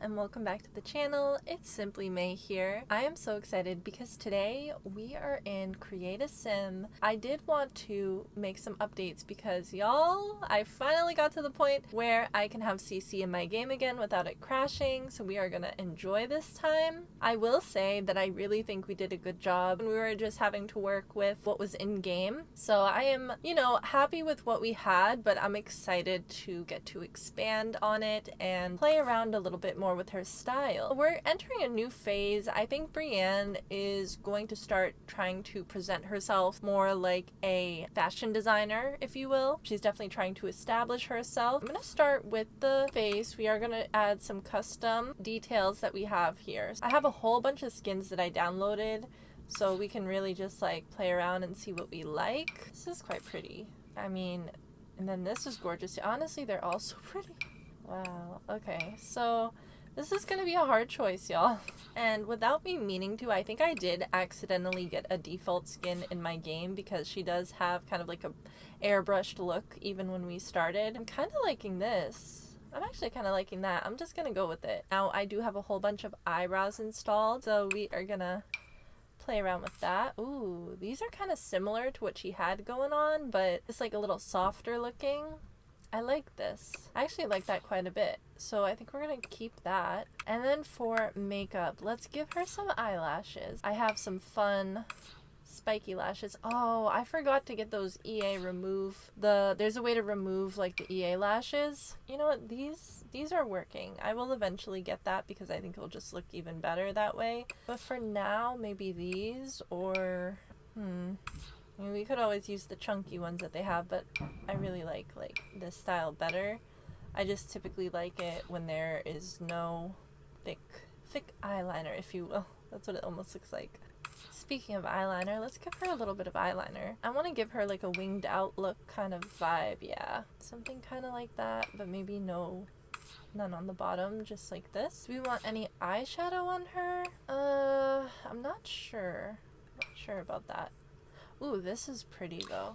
and welcome back to the channel. It's Simply May here. I am so excited because today we are in Create a Sim. I did want to make some updates because y'all, I finally got to the point where I can have CC in my game again without it crashing, so we are gonna enjoy this time. I will say that I really think we did a good job and we were just having to work with what was in game. So I am, happy with what we had, but I'm excited to get to expand on it and play around a little bit more with her style. We're entering a new phase. I think Brienne is going to start trying to present herself more like a fashion designer, if you will. She's definitely trying to establish herself. I'm going to start with the face. We are going to add some custom details that we have here. I have a whole bunch of skins that I downloaded, so we can really just like play around and see what we like. This is quite pretty. I mean, and then this is gorgeous. Honestly, they're all so pretty. Wow. Okay, so this is gonna be a hard choice, y'all. And without me meaning to, I think I did accidentally get a default skin in my game because she does have kind of like a airbrushed look even when we started. I'm kind of liking this. I'm actually kind of liking that. I'm just gonna go with it. Now, I do have a whole bunch of eyebrows installed, so we are gonna play around with that. Ooh, these are kind of similar to what she had going on, but it's like a little softer looking. I like this. I actually like that quite a bit. So I think we're gonna keep that. And then for makeup, let's give her some eyelashes. I have some fun spiky lashes. Oh, I forgot to get those EA remove. There's a way to remove like the EA lashes. You know what? These are working. I will eventually get that because I think it'll just look even better that way. But for now, maybe these or I mean, we could always use the chunky ones that they have, but I really like this style better. I just typically like it when there is no thick eyeliner, if you will. That's what it almost looks like. Speaking of eyeliner, let's give her a little bit of eyeliner. I want to give her like a winged out look kind of vibe, yeah. Something kind of like that, but maybe none on the bottom, just like this. Do we want any eyeshadow on her? I'm not sure. Not sure about that. Ooh, this is pretty though.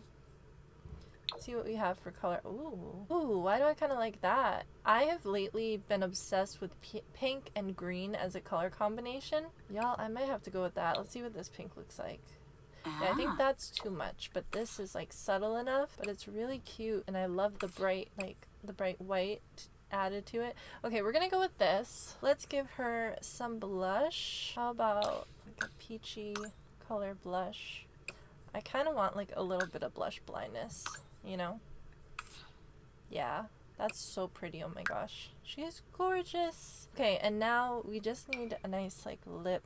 Let's see what we have for color. Ooh, why do I kind of like that? I have lately been obsessed with pink and green as a color combination. Y'all, I might have to go with that. Let's see what this pink looks like. Yeah, I think that's too much, but this is like subtle enough, but it's really cute, and I love the bright white added to it. Okay, we're gonna go with this. Let's give her some blush. How about like a peachy color blush? I kind of want like a little bit of blush blindness, you know? Yeah, that's so pretty. Oh my gosh, she is gorgeous. Okay, and now we just need a nice like lip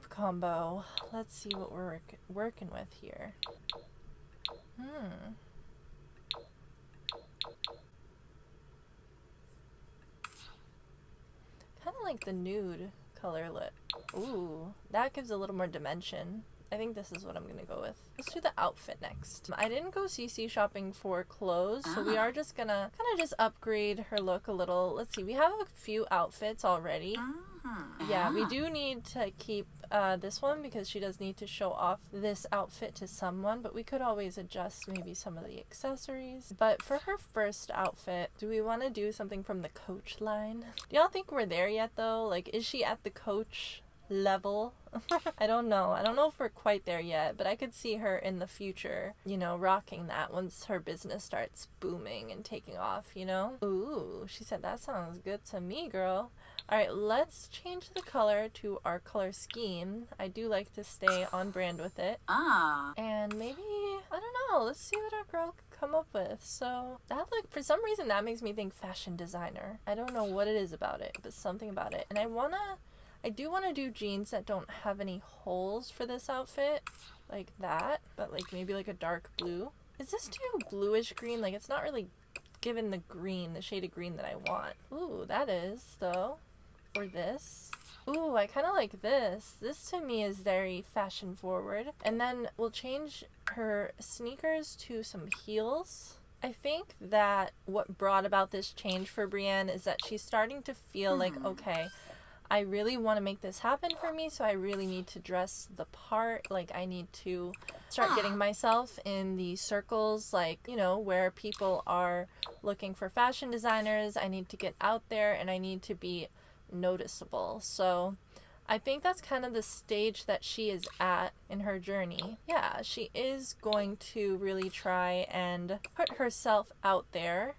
combo. Let's see what we're working with here. Kind of like the nude color lip. Ooh, that gives a little more dimension. I think this is what I'm gonna go with. Let's do the outfit next. I didn't go CC shopping for clothes, so we are just gonna kind of just upgrade her look a little. Let's see, we have a few outfits already. Yeah, we do need to keep this one because she does need to show off this outfit to someone, but we could always adjust maybe some of the accessories. But for her first outfit, do we want to do something from the Coach line? Do y'all think we're there yet though? Like, is she at the Coach level? I don't know if we're quite there yet, but I could see her in the future, rocking that once her business starts booming and taking off, Ooh, she said that sounds good to me, girl. All right, let's change the color to our color scheme. I do like to stay on brand with it. And maybe, I don't know, let's see what our girl can come up with. So that look, for some reason that makes me think fashion designer. I don't know what it is about it, but something about it. And I do want to do jeans that don't have any holes for this outfit, like that, but like maybe like a dark blue. Is this too bluish green? Like, it's not really given the shade of green that I want. Ooh, that is though. Or this. Ooh, I kind of like this. This to me is very fashion forward. And then we'll change her sneakers to some heels. I think that what brought about this change for Brienne is that she's starting to feel like, okay, I really want to make this happen for me, so I really need to dress the part. Like, I need to start getting myself in the circles, like, you know, where people are looking for fashion designers. I need to get out there, and I need to be noticeable. So I think that's kind of the stage that she is at in her journey. Yeah, she is going to really try and put herself out there.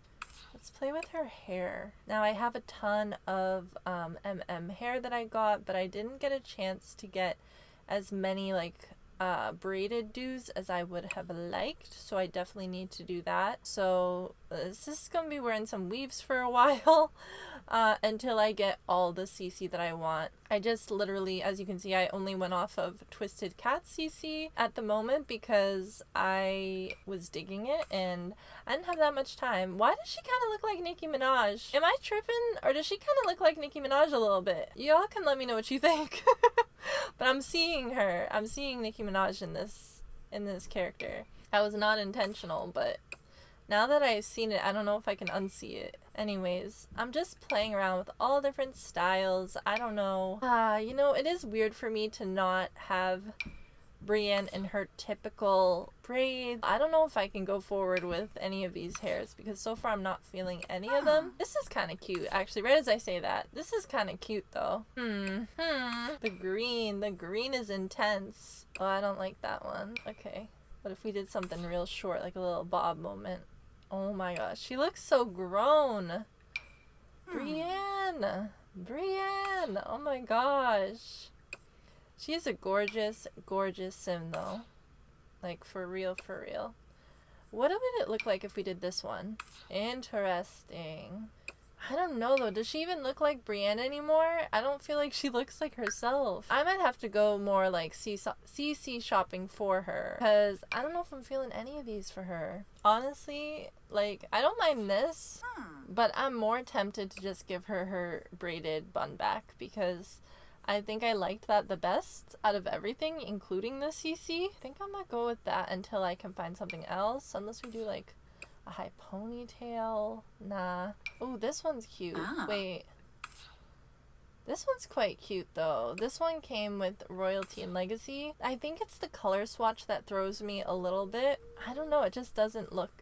Let's play with her hair. Now, I have a ton of hair that I got, but I didn't get a chance to get as many like braided do's as I would have liked, so I definitely need to do that. So this is gonna be wearing some weaves for a while until I get all the CC that I want. I just literally, as you can see, I only went off of Twisted Cat CC at the moment because I was digging it and I didn't have that much time. Why does she kind of look like Nicki Minaj? Am I tripping, or does she kind of look like Nicki Minaj a little bit? Y'all can let me know what you think. But I'm seeing her. I'm seeing Nicki Minaj in this character. That was not intentional, but now that I've seen it, I don't know if I can unsee it. Anyways, I'm just playing around with all different styles. I don't know. You know, it is weird for me to not have Brienne in her typical braids. I don't know if I can go forward with any of these hairs because so far I'm not feeling any of them. This is kind of cute, actually. Right as I say that, this is kind of cute though. The green is intense. Oh, I don't like that one. Okay, what if we did something real short, like a little bob moment? Oh my gosh, she looks so grown. Brienne, oh my gosh. She is a gorgeous, gorgeous sim though. Like, for real, for real. What would it look like if we did this one? Interesting. I don't know though. Does she even look like Brienne anymore? I don't feel like she looks like herself. I might have to go more like CC shopping for her, because I don't know if I'm feeling any of these for her. Honestly, like, I don't mind this, but I'm more tempted to just give her her braided bun back because I think I liked that the best out of everything, including the CC. I think I'm gonna go with that until I can find something else, unless we do like a high ponytail. Nah. Oh, this one's cute. Wait. This one's quite cute though. This one came with Royalty and Legacy. I think it's the color swatch that throws me a little bit. I don't know, it just doesn't look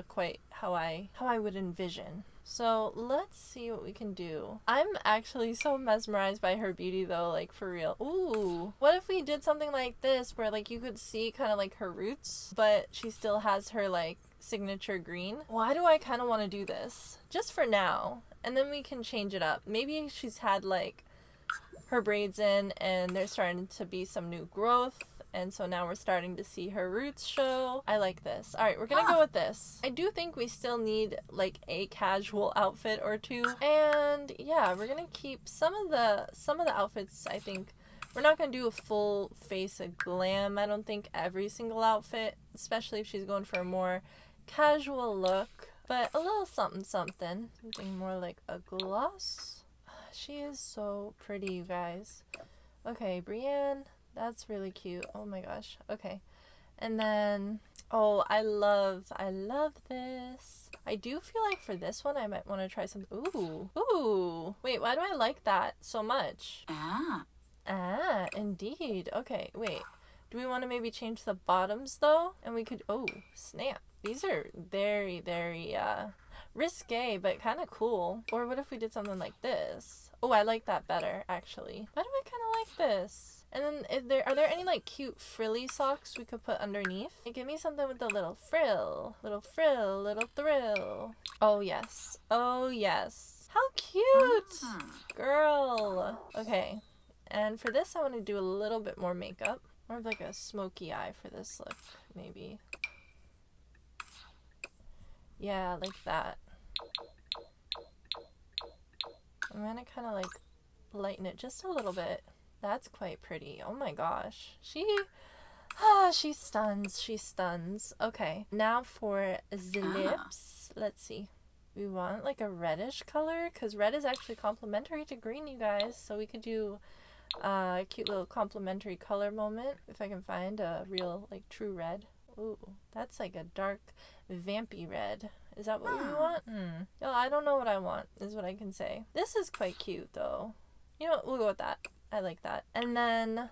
quite how I would envision. So let's see what we can do. I'm actually so mesmerized by her beauty though, like for real. Ooh, what if we did something like this where like you could see kind of like her roots, but she still has her like signature green? Why do I kind of want to do this? Just for now, and then we can change it up. Maybe she's had like her braids in and there's starting to be some new growth, and so now we're starting to see her roots show. I like this. All right, we're gonna go with this. I do think we still need like a casual outfit or two, and yeah, we're gonna keep some of the outfits. I think we're not gonna do a full face of glam. I don't think every single outfit, especially if she's going for a more casual look, but a little something something more like a gloss. She is so pretty, you guys. Okay, Brienne, that's really cute. Oh my gosh. Okay, and then oh, I love this. I do feel like for this one I might want to try some. Ooh, wait, why do I like that so much? Indeed. Okay, wait, do we want to maybe change the bottoms though? And we could, oh snap, these are very, very risque, but kind of cool. Or what if we did something like this? Oh, I like that better actually. Why do I kind of like this? And then are there any like cute frilly socks we could put underneath? Hey, give me something with a little frill, little thrill. Oh yes, how cute, girl. Okay, and for this I want to do a little bit more makeup, more of like a smoky eye for this look, maybe. Yeah, like that. I'm gonna kind of like lighten it just a little bit. That's quite pretty. Oh my gosh. She stuns. Okay, now for the lips. Let's see. We want like a reddish color, because red is actually complementary to green, you guys. So we could do a cute little complementary color moment if I can find a real like true red. Ooh, that's like a dark vampy red. Is that what we want? No, I don't know what I want, is what I can say. This is quite cute though. You know what? We'll go with that. I like that. And then,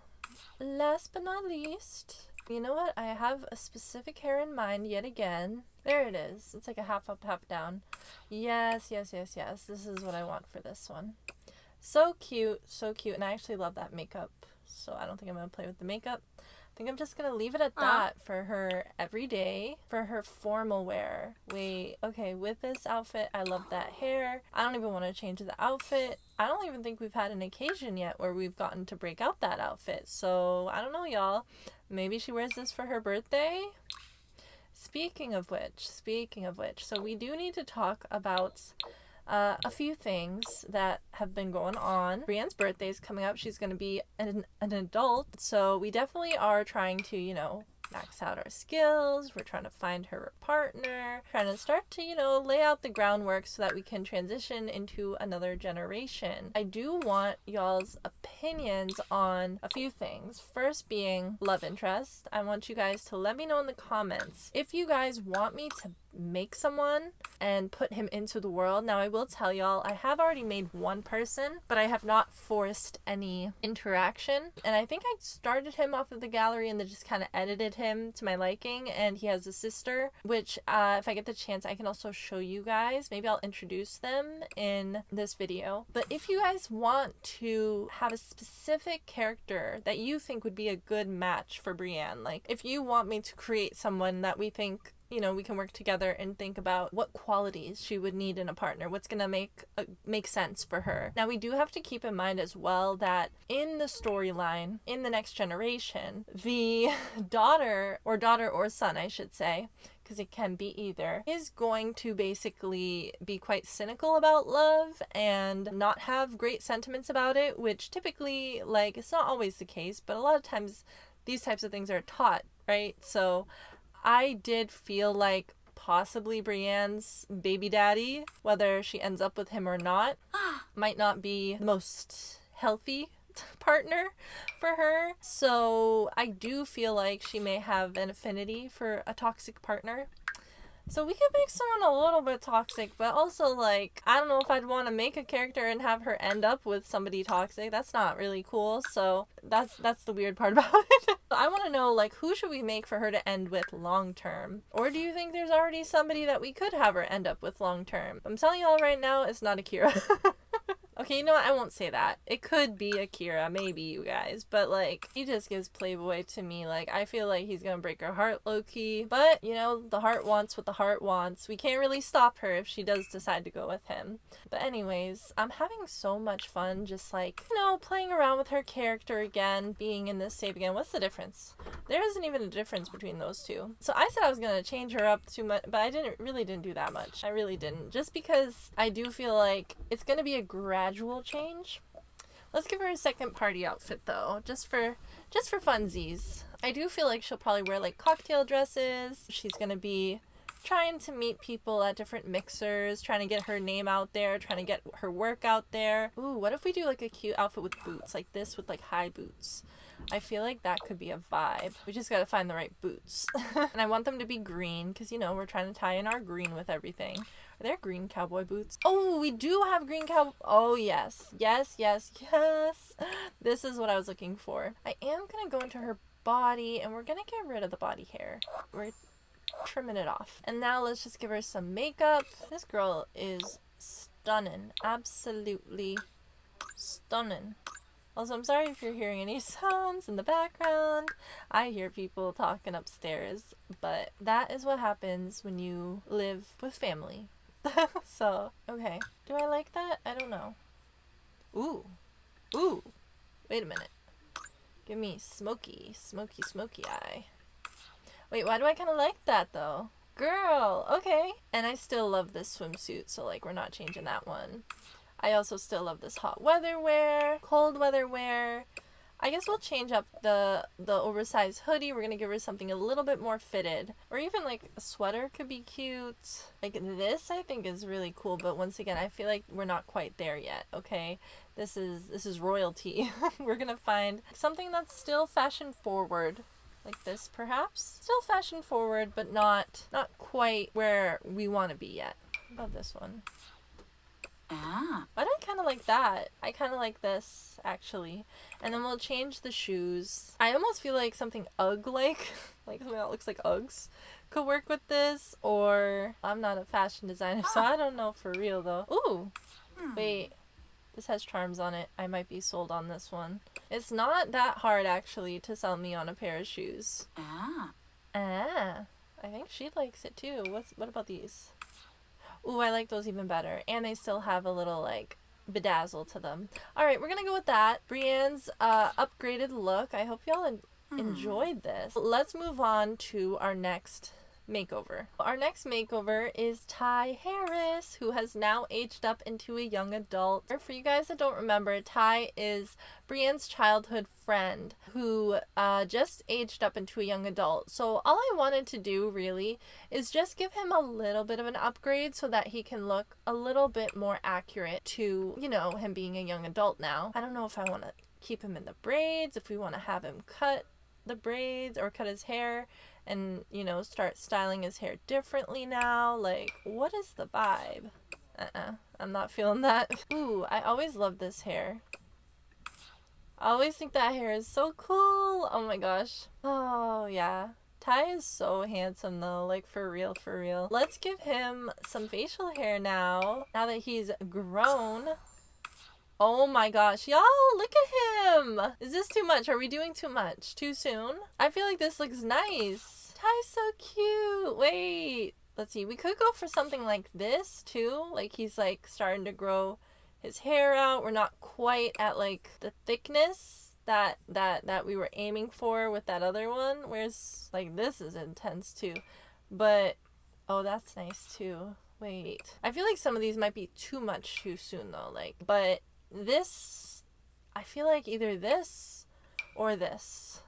last but not least, you know what? I have a specific hair in mind yet again. There it is. It's like a half up, half down. Yes, yes, yes, yes. This is what I want for this one. So cute, so cute. And I actually love that makeup. So I don't think I'm going to play with the makeup. I think I'm just going to leave it at that for her everyday, for her formal wear. Wait, okay, with this outfit, I love that hair. I don't even want to change the outfit. I don't even think we've had an occasion yet where we've gotten to break out that outfit. So I don't know, y'all. Maybe she wears this for her birthday? Speaking of which, so we do need to talk about a few things that have been going on. Brienne's birthday is coming up. She's going to be an adult, so we definitely are trying to, you know, max out our skills. We're trying to find her a partner, trying to start to, you know, lay out the groundwork so that we can transition into another generation. I do want y'all's opinions on a few things. First being love interest. I want you guys to let me know in the comments if you guys want me to make someone and put him into the world. Now, I will tell y'all, I have already made one person, but I have not forced any interaction. And I think I started him off of the gallery and then just kind of edited him to my liking. And he has a sister, which if I get the chance, I can also show you guys. Maybe I'll introduce them in this video. But if you guys want to have a specific character that you think would be a good match for Brienne, like if you want me to create someone that we think, you know, we can work together and think about what qualities she would need in a partner, what's gonna make sense for her. Now, we do have to keep in mind as well that in the storyline, in the next generation, the daughter or son, I should say, because it can be either, is going to basically be quite cynical about love and not have great sentiments about it, which typically, like, it's not always the case, but a lot of times these types of things are taught, right? So I did feel like possibly Brienne's baby daddy, whether she ends up with him or not, might not be the most healthy partner for her. So I do feel like she may have an affinity for a toxic partner. So we could make someone a little bit toxic, but also, like, I don't know if I'd want to make a character and have her end up with somebody toxic. That's not really cool. So that's the weird part about it. I want to know, like, who should we make for her to end with long term? Or do you think there's already somebody that we could have her end up with long term? I'm telling y'all right now, it's not Akira. Okay, you know what? I won't say that. It could be Akira, maybe, you guys. But, like, he just gives Playboy to me. Like, I feel like he's gonna break her heart low-key. But, you know, the heart wants what the heart wants. We can't really stop her if she does decide to go with him. But anyways, I'm having so much fun just, like, you know, playing around with her character again, being in this save again. What's the difference? There isn't even a difference between those two. So I said I was gonna change her up too much, but I really didn't do that much. I really didn't. Just because I do feel like it's gonna be a gradual change. Let's give her a second party outfit though, just for funsies. I do feel like she'll probably wear like cocktail dresses. She's gonna be trying to meet people at different mixers, trying to get her name out there, trying to get her work out there. Ooh, what if we do like a cute outfit with boots, like this with like high boots? I feel like that could be a vibe. We just gotta find the right boots. And I want them to be green, because, you know, we're trying to tie in our green with everything. Are there green cowboy boots? Oh, we do have green cowboy. Oh, yes. Yes, yes, yes. This is what I was looking for. I am gonna go into her body, and we're gonna get rid of the body hair. We're trimming it off. And now let's just give her some makeup. This girl is stunning. Absolutely stunning. Also, I'm sorry if you're hearing any sounds in the background. I hear people talking upstairs, but that is what happens when you live with family. So, okay. Do I like that? I don't know. Ooh. Ooh. Wait a minute. Give me smoky eye. Wait, why do I kind of like that, though? Girl, okay. And I still love this swimsuit, so, like, we're not changing that one. I also still love this hot weather wear, cold weather wear. I guess we'll change up the oversized hoodie. We're going to give her something a little bit more fitted. Or even like a sweater could be cute. Like this I think is really cool, but once again, I feel like we're not quite there yet, okay? This is royalty. We're going to find something that's still fashion forward. Like this perhaps. Still fashion forward, but not quite where we want to be yet. How about this one? Why do I kind of like that. I kind of like this, actually. And then we'll change the shoes. I almost feel like something Ugg-like, like something that looks like Uggs, could work with this. Or, I'm not a fashion designer, so I don't know for real, though. Ooh, wait. This has charms on it. I might be sold on this one. It's not that hard, actually, to sell me on a pair of shoes. Ah. I think she likes it, too. What about these? Ooh, I like those even better. And they still have a little, like, bedazzle to them. Alright, we're gonna go with that. Brienne's upgraded look. I hope y'all enjoyed this. Let's move on to our next makeover. Our next makeover is Ty Harris, who has now aged up into a young adult. For you guys that don't remember, Ty is Brienne's childhood friend who just aged up into a young adult. So all I wanted to do really is just give him a little bit of an upgrade so that he can look a little bit more accurate to, you know, him being a young adult now. I don't know if I want to keep him in the braids, if we want to have him cut the braids or cut his hair and, you know, start styling his hair differently now. Like, what is the vibe? I'm not feeling that. Ooh, I always love this hair. I always think that hair is so cool. Oh my gosh. Oh, yeah. Ty is so handsome though, like for real, for real. Let's give him some facial hair now that he's grown. Oh my gosh, y'all, look at him! Is this too much? Are we doing too much? Too soon? I feel like this looks nice. Ty's so cute. Wait, let's see. We could go for something like this too. Like he's like starting to grow his hair out. We're not quite at like the thickness that we were aiming for with that other one. Whereas like this is intense too. But, oh, that's nice too. Wait, I feel like some of these might be too much too soon though. Like, but this, I feel like either this or this.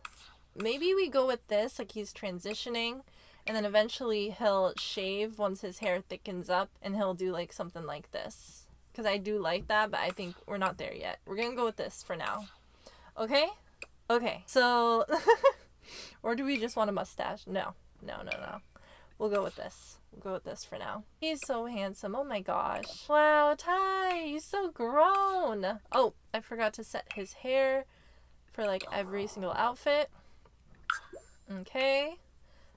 Maybe we go with this, like he's transitioning, and then eventually he'll shave once his hair thickens up, and he'll do like something like this. Because I do like that, but I think we're not there yet. We're gonna go with this for now. Okay? Okay, so, or do we just want a mustache? No. We'll go with this. We'll go with this for now. He's so handsome. Oh my gosh. Wow, Ty, he's so grown. Oh, I forgot to set his hair for like every single outfit. Okay.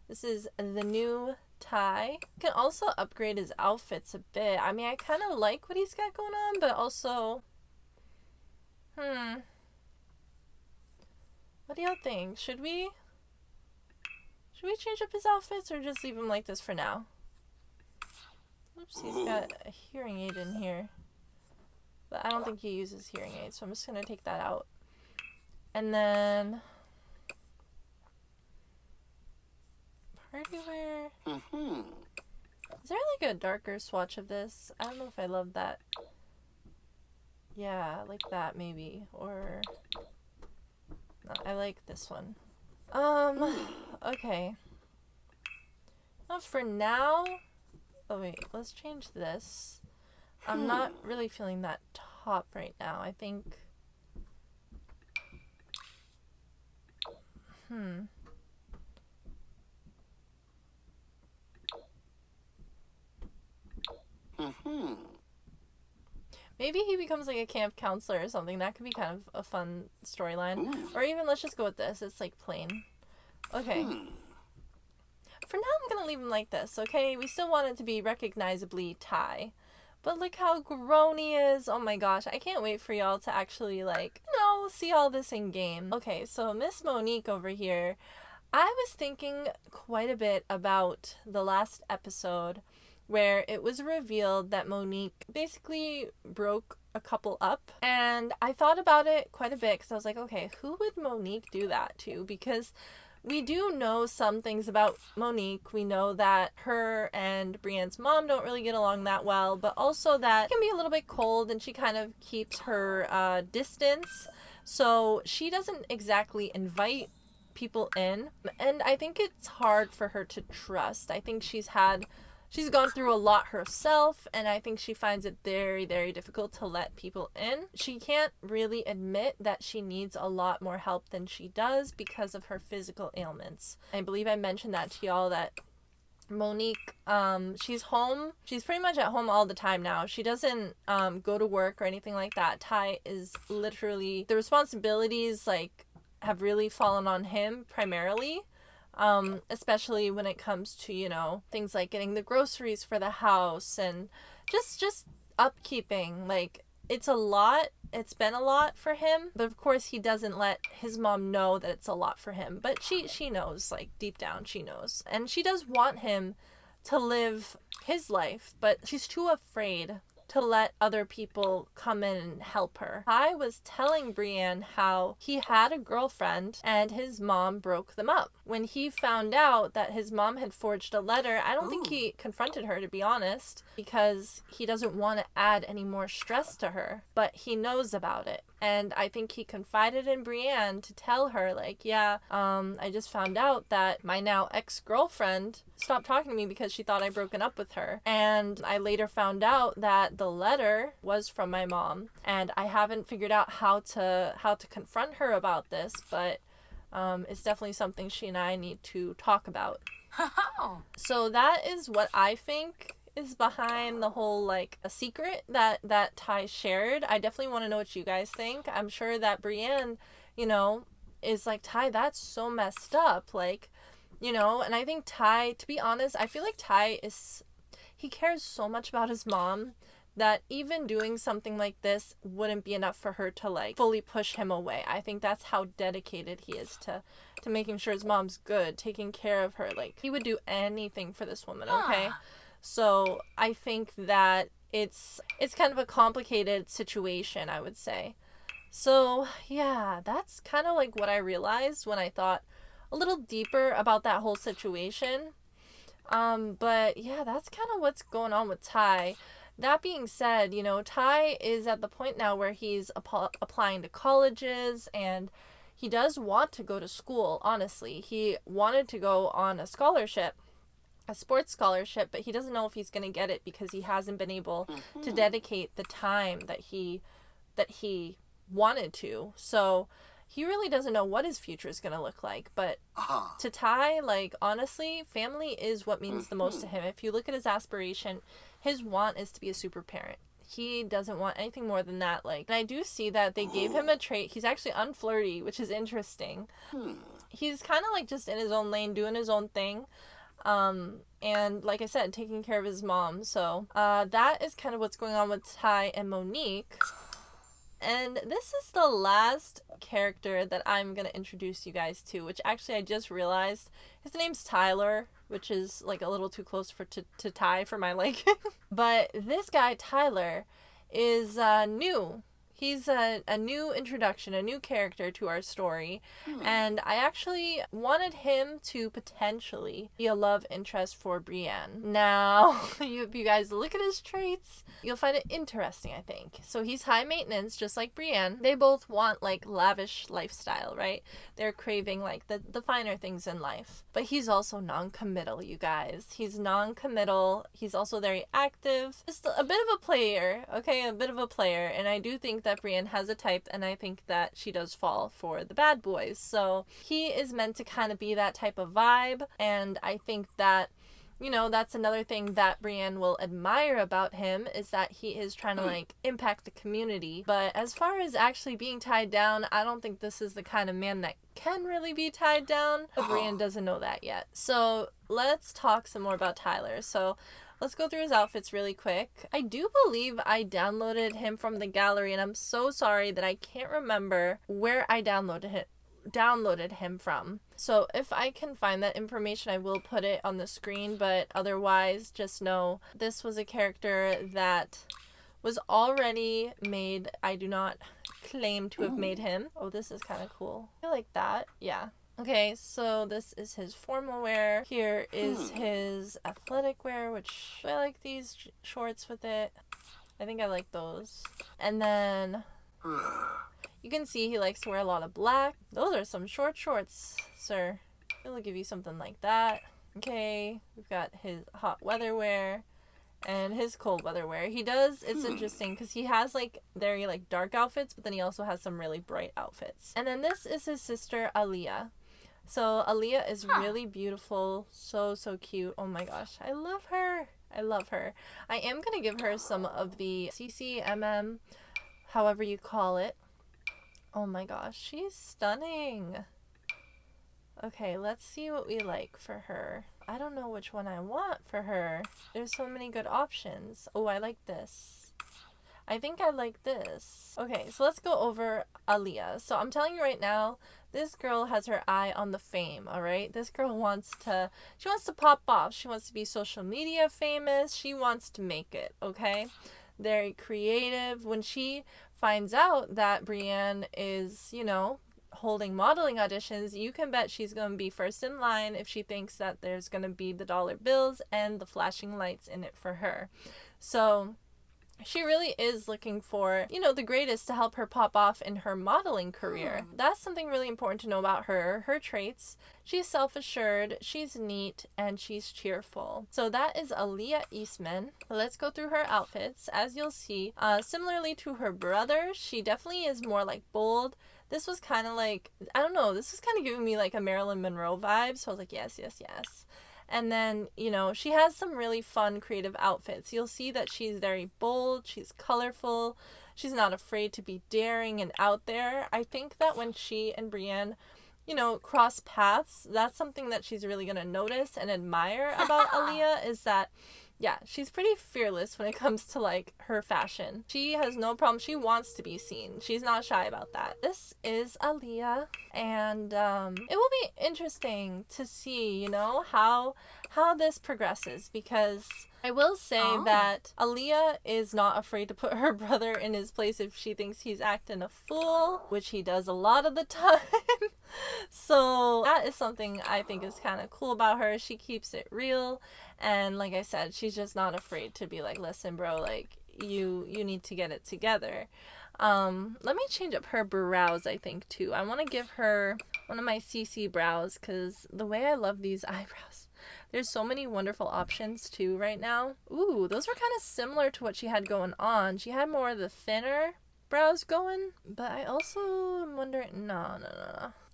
This is the new Ty. You can also upgrade his outfits a bit. I mean, I kind of like what he's got going on, but also, what do y'all think? Should we change up his outfits or just leave him like this for now? Oops, he's got a hearing aid in here. But I don't think he uses hearing aids, so I'm just going to take that out. And then party wear. Is there like a darker swatch of this? I don't know if I love that. Yeah, like that maybe. Or no, I like this one. Okay. Well, for now, oh wait, let's change this. I'm not really feeling that top right now. I think, maybe he becomes like a camp counselor or something. That could be kind of a fun storyline. Or even, let's just go with this. It's like plain. Okay. For now, I'm gonna leave him like this, okay? We still want it to be recognizably Ty. But look how grown he is. Oh my gosh, I can't wait for y'all to actually, like, you know, see all this in game. Okay, so Miss Monique over here, I was thinking quite a bit about the last episode where it was revealed that Monique basically broke a couple up. And I thought about it quite a bit because I was like, okay, who would Monique do that to? Because we do know some things about Monique. We know that her and Brienne's mom don't really get along that well, but also that she can be a little bit cold and she kind of keeps her distance. So she doesn't exactly invite people in. And I think it's hard for her to trust. I think she's gone through a lot herself, and I think she finds it very, very difficult to let people in. She can't really admit that she needs a lot more help than she does because of her physical ailments. I believe I mentioned that to y'all, that Monique, she's home. She's pretty much at home all the time now. She doesn't go to work or anything like that. Ty is literally, the responsibilities like have really fallen on him primarily. Especially when it comes to, you know, things like getting the groceries for the house and just upkeeping. Like, it's a lot. It's been a lot for him, but of course he doesn't let his mom know that it's a lot for him. But she knows, like, deep down she knows. And she does want him to live his life, but she's too afraid to let other people come in and help her. I was telling Brienne how he had a girlfriend and his mom broke them up. When he found out that his mom had forged a letter, I don't think he confronted her, to be honest, because he doesn't want to add any more stress to her, but he knows about it. And I think he confided in Brienne to tell her, like, yeah, I just found out that my now ex-girlfriend stopped talking to me because she thought I'd broken up with her. And I later found out that the letter was from my mom. And I haven't figured out how to confront her about this, but it's definitely something she and I need to talk about. So that is what I think is behind the whole, like, a secret that Ty shared. I definitely want to know what you guys think. I'm sure that Brienne, you know, is like, Ty, that's so messed up, like, you know. And I think Ty, to be honest, I feel like Ty he cares so much about his mom that even doing something like this wouldn't be enough for her to, like, fully push him away. I think that's how dedicated he is to making sure his mom's good, taking care of her. Like, he would do anything for this woman, okay? So I think that it's kind of a complicated situation, I would say. So yeah, that's kind of like what I realized when I thought a little deeper about that whole situation. But yeah, that's kind of what's going on with Ty. That being said, you know, Ty is at the point now where he's applying to colleges, and he does want to go to school, honestly. He wanted to go on a scholarship, a sports scholarship, but he doesn't know if he's going to get it because he hasn't been able to dedicate the time that he wanted to. So he really doesn't know what his future is going to look like. But to Ty, like, honestly, family is what means the most to him. If you look at his aspiration, his want is to be a super parent. He doesn't want anything more than that. Like, and I do see that they gave him a trait. He's actually unflirty, which is interesting. He's kind of like just in his own lane, doing his own thing. And like I said, taking care of his mom. So that is kind of what's going on with Ty and Monique. And this is the last character that I'm going to introduce you guys to, which actually I just realized his name's Tyler, which is like a little too close to Ty for my liking. But this guy, Tyler, is new. He's a new introduction, a new character to our story, and I actually wanted him to potentially be a love interest for Brienne. Now, if you guys look at his traits, you'll find it interesting, I think. So he's high maintenance, just like Brienne. They both want, like, lavish lifestyle, right? They're craving, like, the finer things in life. But he's also non-committal, you guys. He's non-committal. He's also very active. Just a bit of a player, okay? A bit of a player, and I do think that Brienne has a type, and I think that she does fall for the bad boys. So he is meant to kind of be that type of vibe, and I think that, you know, that's another thing that Brienne will admire about him, is that he is trying to, like, impact the community. But as far as actually being tied down, I don't think this is the kind of man that can really be tied down, but Brienne doesn't know that yet. So let's talk some more about Tyler. So let's go through his outfits really quick. I do believe I downloaded him from the gallery, and I'm so sorry that I can't remember where I downloaded him from. So if I can find that information, I will put it on the screen, but otherwise just know this was a character that was already made. I do not claim to have made him. Oh, this is kind of cool. I like that. Yeah. Okay, so this is his formal wear. Here is his athletic wear, which I like these shorts with it. I think I like those. And then you can see he likes to wear a lot of black. Those are some short shorts, sir. We'll give you something like that. Okay, we've got his hot weather wear and his cold weather wear. He does, it's interesting because he has, like, very, like, dark outfits, but then he also has some really bright outfits. And then this is his sister, Aaliyah. So Aaliyah is really beautiful, so cute. Oh my gosh, I love her. I love her. I am gonna give her some of the CCMM, however you call it. Oh my gosh, she's stunning. Okay, let's see what we like for her. I don't know which one I want for her. There's so many good options. Oh, I like this. I think I like this. Okay, so let's go over Aaliyah. So I'm telling you right now, this girl has her eye on the fame, all right? This girl wants to pop off. She wants to be social media famous. She wants to make it, okay? Very creative. When she finds out that Brienne is, you know, holding modeling auditions, you can bet she's going to be first in line if she thinks that there's going to be the dollar bills and the flashing lights in it for her. So she really is looking for, you know, the greatest to help her pop off in her modeling career. That's something really important to know about her. Her traits: she's self-assured, she's neat, and she's cheerful. So that is Aaliyah Eastman. Let's go through her outfits. As you'll see, similarly to her brother, she definitely is more like bold. This was kind of like, I don't know, this was kind of giving me like a Marilyn Monroe vibe. So I was like, yes, yes, yes. And then, you know, she has some really fun, creative outfits. You'll see that she's very bold, she's colorful, she's not afraid to be daring and out there. I think that when she and Brienne, you know, cross paths, that's something that she's really going to notice and admire about Aaliyah, is that, yeah, she's pretty fearless when it comes to, like, her fashion. She has no problem. She wants to be seen. She's not shy about that. This is Aaliyah, and it will be interesting to see, you know, how this progresses, because I will say that Aaliyah is not afraid to put her brother in his place if she thinks he's acting a fool, which he does a lot of the time. So that is something I think is kind of cool about her. She keeps it real, and like I said, she's just not afraid to be like, listen bro, like you need to get it together. Let me change up her brows, I think, too. I want to give her one of my CC brows, because the way I love these eyebrows. There's so many wonderful options too right now. Ooh, those were kind of similar to what she had going on. She had more of the thinner brows going, but I also am wondering, no.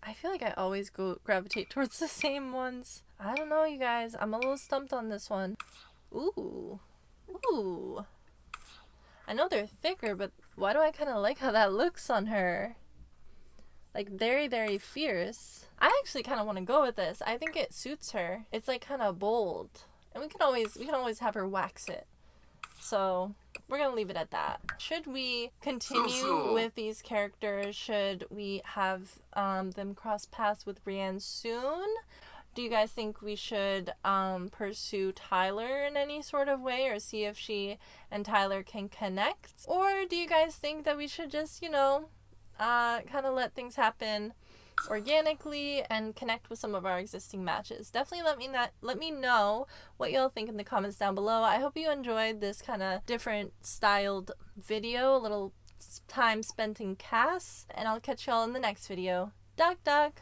I feel like I always gravitate towards the same ones. I don't know, you guys. I'm a little stumped on this one. Ooh. I know they're thicker, but why do I kind of like how that looks on her? Like, very, very fierce. I actually kind of want to go with this. I think it suits her. It's like kind of bold, and we can always have her wax it. So we're gonna leave it at that. Should we continue with these characters? Should we have them cross paths with Brienne soon? Do you guys think we should pursue Tyler in any sort of way, or see if she and Tyler can connect? Or do you guys think that we should just, you know, kind of let things happen organically and connect with some of our existing matches? Definitely let me know what y'all think in the comments down below. I hope you enjoyed this kind of different styled video, a little time spent in CAS, and I'll catch y'all in the next video. Duck.